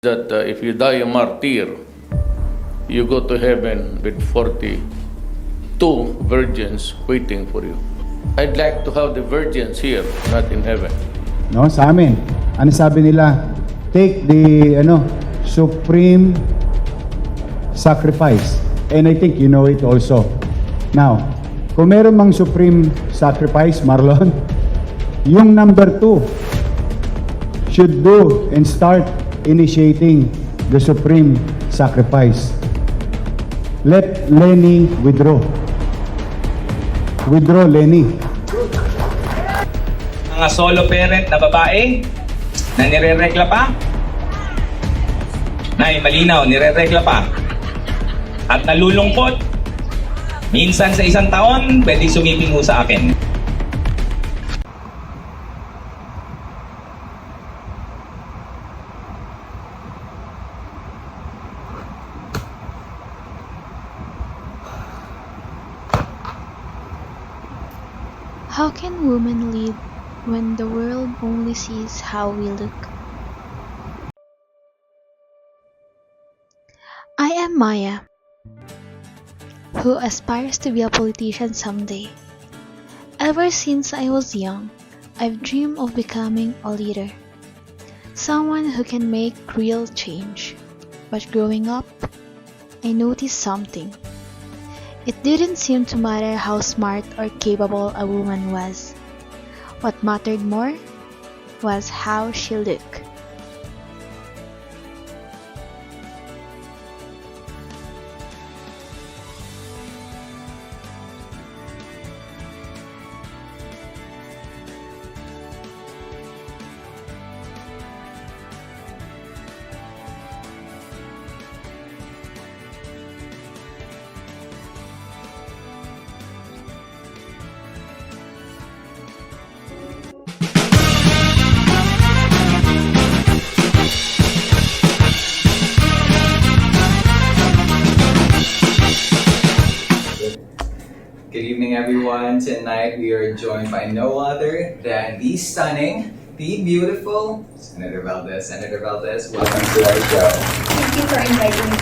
that if you die a martyr, you go to heaven with 42 virgins waiting for you. I'd like to have the virgins here, not in heaven. No, sa amin. Ano sabi nila? Take the supreme sacrifice. And I think you know it also. Now, kung meron mang supreme sacrifice, Marlon, yung number 2 should do and start initiating the supreme sacrifice. Let Lenny withdraw. Withdraw, Lenny. Mga solo parent na babae na nireregla pa. Nay, malinaw, nireregla pa. At nalulungkot. Minsan sa isang taon, pwede sumiping ho sa akin. How can women lead when the world only sees how we look? I am Maya, who aspires to be a politician someday. Ever since I was young, I've dreamed of becoming a leader, someone who can make real change. But growing up, I noticed something. It didn't seem to matter how smart or capable a woman was. What mattered more was how she looked. Good evening, everyone. Tonight we are joined by no other than the stunning, the beautiful Senator Valdez. Senator Valdez, welcome to our show. Thank you for inviting me.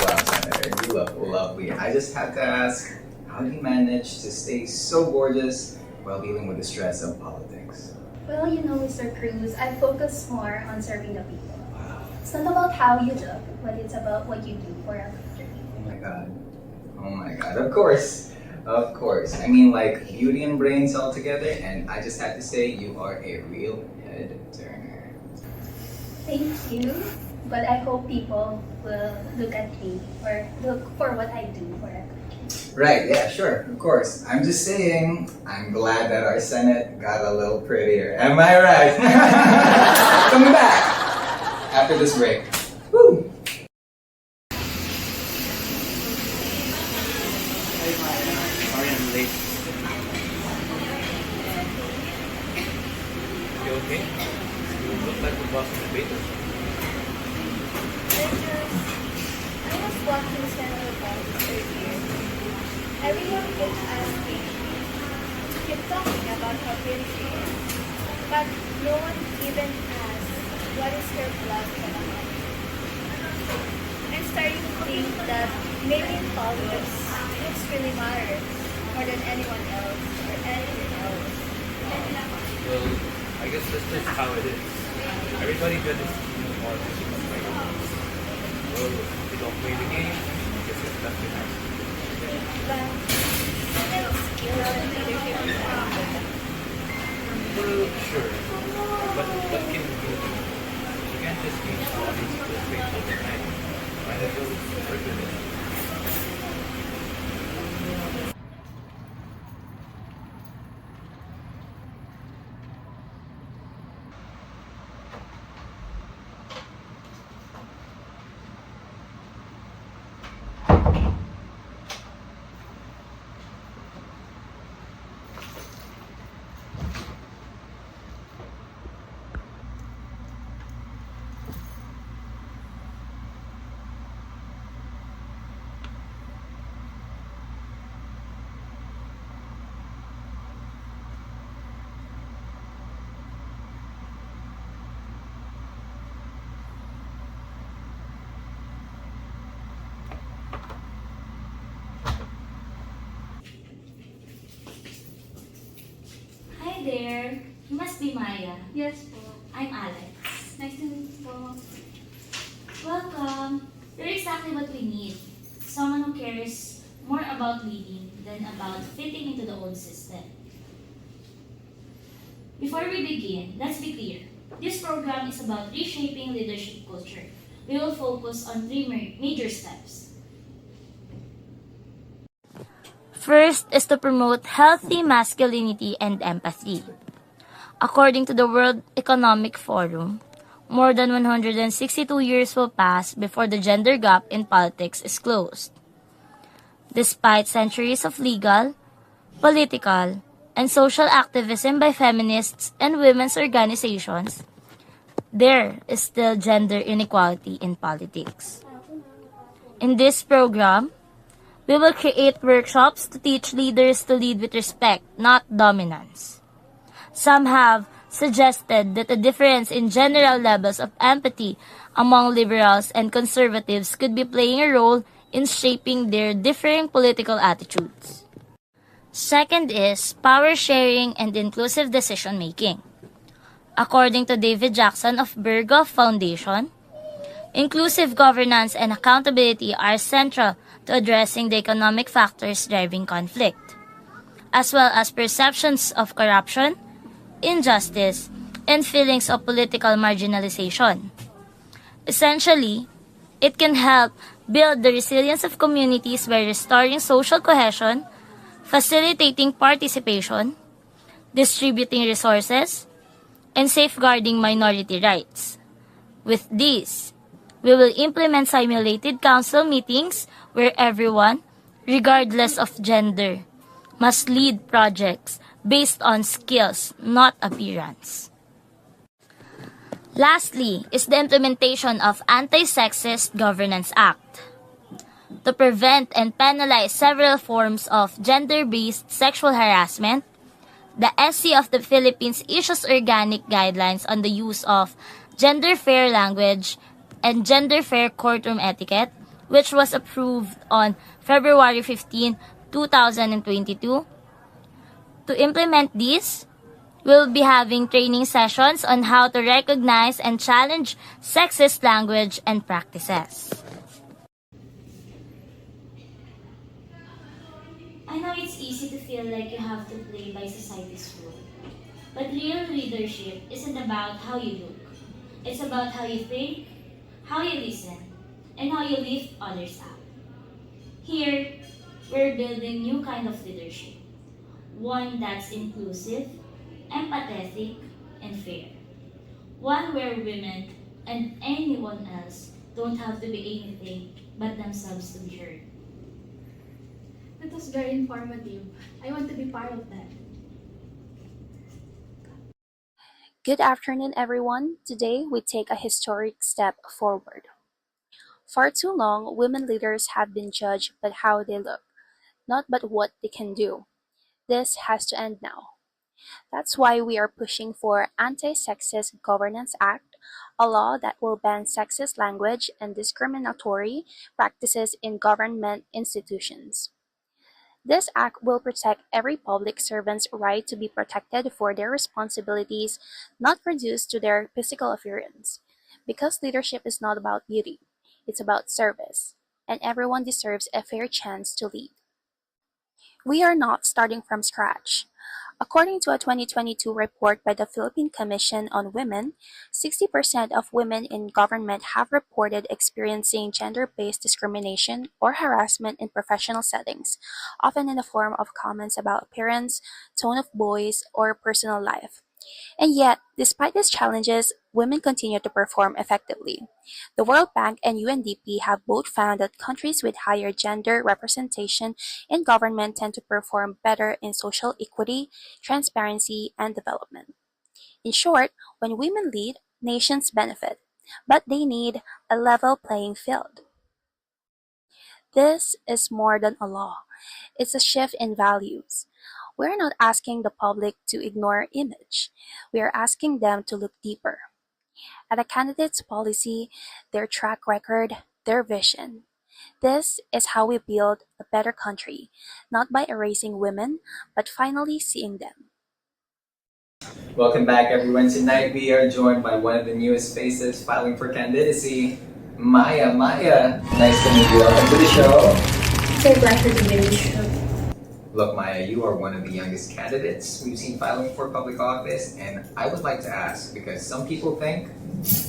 Wow, Senator, you look lovely. I just have to ask, how do you manage to stay so gorgeous while dealing with the stress of politics? Well, you know, Mr. Cruz, I focus more on serving the people. Wow. It's not about how you look, but it's about what you do for our country. Oh my God. Oh my God. Of course. Of course. I mean, like beauty and brains all together, and I just have to say, you are a real head turner. Thank you, but I hope people will look at me or look for what I do for our country. Right, yeah, sure, of course. I'm just saying, I'm glad that our Senate got a little prettier. Am I right? Coming back after this break. Woo! Sorry I'm late. You okay? You look like we're boss in the beta. I was watching Senator Valdez earlier. Everyone keeps asking, keep talking about how pretty she is, but no one even asks what is her plus about. I'm starting to think that maybe in politics, looks really matter more than anyone else or anything else. Well, I guess that's just how it is. Everybody judges you more physical by your looks. Well, if you don't play the game, I guess it's left behind. But still skills and leadership is important. Well, sure. But what can you do? You can't just change how these people think overnight. Might as well work with it. must be Maya. Yes po. I'm Alex. Nice to meet you po. Welcome. You're exactly what we need. Someone who cares more about leading than about fitting into the old system. Before we begin, let's be clear. This program is about reshaping leadership culture. We will focus on three major steps. First is to promote healthy masculinity and empathy. According to the World Economic Forum, more than 162 years will pass before the gender gap in politics is closed. Despite centuries of legal, political, and social activism by feminists and women's organizations, there is still gender inequality in politics. In this program, we will create workshops to teach leaders to lead with respect, not dominance. Some have suggested that a difference in general levels of empathy among liberals and conservatives could be playing a role in shaping their differing political attitudes. Second is power sharing and inclusive decision making. According to David Jackson of Berghoff Foundation, inclusive governance and accountability are central to addressing the economic factors driving conflict, as well as perceptions of corruption, injustice, and feelings of political marginalization. Essentially, it can help build the resilience of communities by restoring social cohesion, facilitating participation, distributing resources, and safeguarding minority rights. With these, we will implement simulated council meetings where everyone, regardless of gender, must lead projects based on skills, not appearance. Lastly is the implementation of Anti-Sexist Governance Act. To prevent and penalize several forms of gender-based sexual harassment, the SC of the Philippines issues organic guidelines on the use of gender-fair language and gender-fair courtroom etiquette, which was approved on February 15, 2022. To implement these, we'll be having training sessions on how to recognize and challenge sexist language and practices. I know it's easy to feel like you have to play by society's rule, but real leadership isn't about how you look. It's about how you think, how you listen, and how you lift others up. Here, we're building new kind of leadership. One that's inclusive, empathetic, and fair. One where women and anyone else don't have to be anything but themselves to be heard. That was very informative. I want to be part of that. Good afternoon, everyone. Today, we take a historic step forward. For too long, women leaders have been judged by how they look, not by what they can do. This has to end now. That's why we are pushing for Anti-Sexist Governance Act, a law that will ban sexist language and discriminatory practices in government institutions. This act will protect every public servant's right to be protected for their responsibilities, not reduced to their physical appearance. Because leadership is not about beauty, it's about service, and everyone deserves a fair chance to lead. We are not starting from scratch. According to a 2022 report by the Philippine Commission on Women, 60% of women in government have reported experiencing gender-based discrimination or harassment in professional settings, often in the form of comments about appearance, tone of voice, or personal life. And yet, despite these challenges, women continue to perform effectively. The World Bank and UNDP have both found that countries with higher gender representation in government tend to perform better in social equity, transparency, and development. In short, when women lead, nations benefit, but they need a level playing field. This is more than a law. It's a shift in values. We're not asking the public to ignore image. We are asking them to look deeper at a candidate's policy, their track record, their vision. This is how we build a better country, not by erasing women, but finally seeing them. Welcome back, everyone. Tonight we are joined by one of the newest faces filing for candidacy, Maya. Maya, nice to meet you. Welcome to the show. It's a pleasure to be on the show. Look, Maya, you are one of the youngest candidates we've seen filing for public office, and I would like to ask, because some people think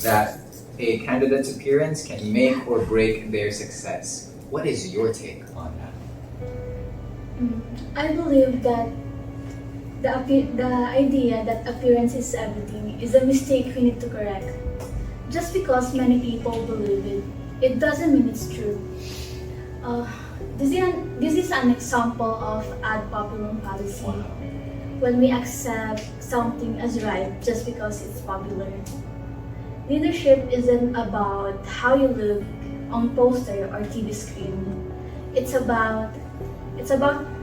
that a candidate's appearance can make or break their success. What is your take on that? I believe that the idea that appearance is everything is a mistake we need to correct. Just because many people believe it, it doesn't mean it's true. This is an example of ad populum policy, when we accept something as right just because it's popular. Leadership isn't about how you look on poster or TV screen. It's about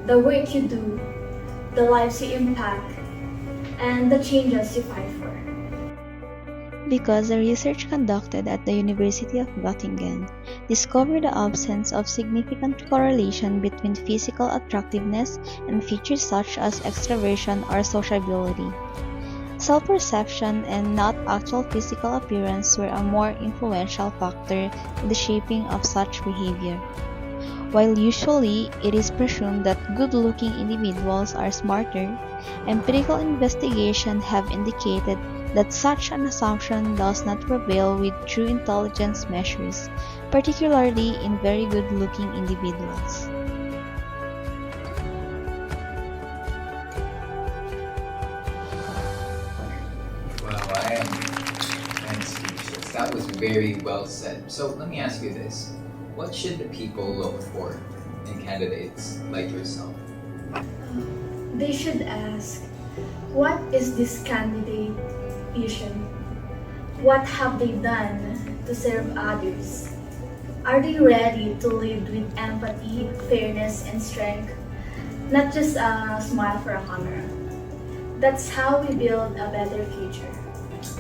the work you do, the lives you impact, and the changes you fight for. Because a research conducted at the University of Göttingen discovered the absence of significant correlation between physical attractiveness and features such as extraversion or sociability. Self-perception and not actual physical appearance were a more influential factor in the shaping of such behavior. While usually it is presumed that good-looking individuals are smarter, empirical investigations have indicated that such an assumption does not prevail with true intelligence measures, particularly in very good-looking individuals. Wow, I'm speechless. That was very well said. So let me ask you this. What should the people look for in candidates like yourself? They should ask, what is this candidate vision? What have they done to serve others? Are they ready to lead with empathy, fairness, and strength? Not just a smile for a camera. That's how we build a better future.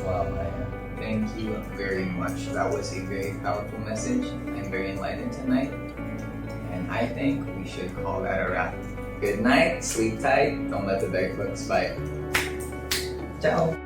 Wow, Maya. Thank you very much. That was a very powerful message and very enlightening tonight. And I think we should call that a wrap. Good night, sleep tight, don't let the bed bugs bite. Ciao.